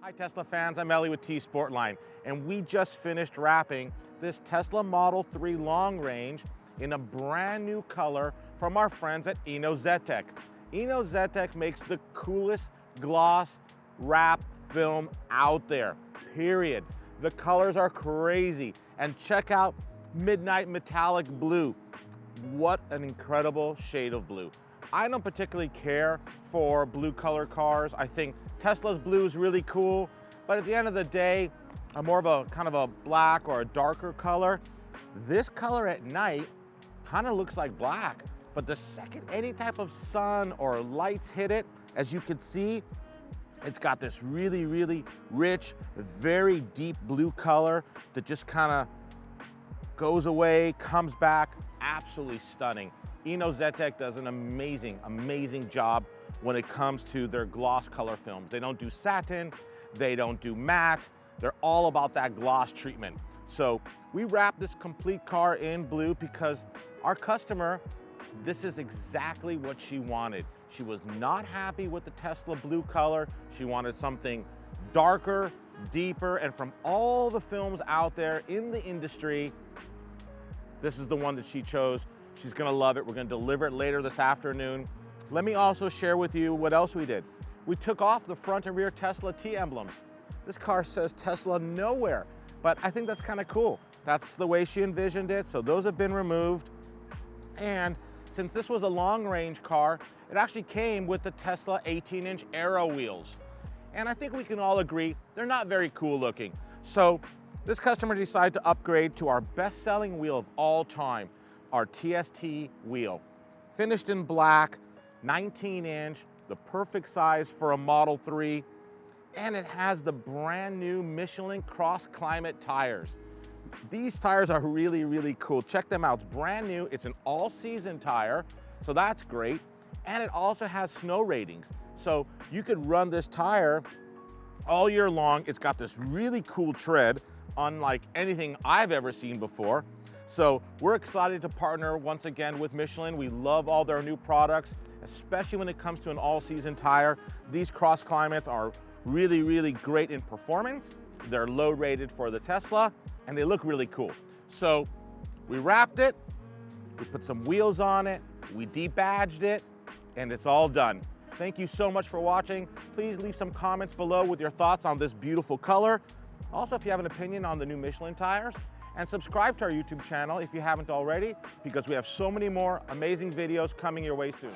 Hi Tesla fans, I'm Ellie with T-Sportline, and we just finished wrapping this Tesla Model 3 long range in a brand new color from our friends at Inozetek. Inozetek makes the coolest gloss wrap film out there, period. The colors are crazy, and check out Midnight Metallic Blue. What an incredible shade of blue. I don't particularly care for blue color cars. I think Tesla's blue is really cool, but at the end of the day, I'm more of a kind of a black or a darker color. This color at night kind of looks like black, but the second any type of sun or lights hit it, as you can see, it's got this really, really rich, very deep blue color that just kind of goes away, comes back, absolutely stunning. Inozetek does an amazing, amazing job when it comes to their gloss color films. They don't do satin, they don't do matte, they're all about that gloss treatment. So we wrapped this complete car in blue because our customer, this is exactly what she wanted. She was not happy with the Tesla blue color. She wanted something darker, deeper, and from all the films out there in the industry, this is the one that she chose. She's gonna love it. We're gonna deliver it later this afternoon. Let me also share with you what else we did. We took off the front and rear Tesla T emblems. This car says Tesla nowhere, but I think that's kind of cool. That's the way she envisioned it, so those have been removed. And since this was a long-range car, it actually came with the Tesla 18-inch Aero wheels. And I think we can all agree, they're not very cool looking. So this customer decided to upgrade to our best-selling wheel of all time, our TST wheel. Finished in black, 19-inch, the perfect size for a Model 3, and it has the brand new Michelin CrossClimate tires. These tires are really, really cool. Check them out. It's brand new. It's an all-season tire, so that's great. And it also has snow ratings. So you could run this tire all year long. It's got this really cool tread, unlike anything I've ever seen before. So we're excited to partner once again with Michelin. We love all their new products, especially when it comes to an all-season tire. These CrossClimates are really, really great in performance. They're low rated for the Tesla, and they look really cool. So we wrapped it, we put some wheels on it, we debadged it, and it's all done. Thank you so much for watching. Please leave some comments below with your thoughts on this beautiful color. Also, if you have an opinion on the new Michelin tires, and subscribe to our YouTube channel if you haven't already, because we have so many more amazing videos coming your way soon.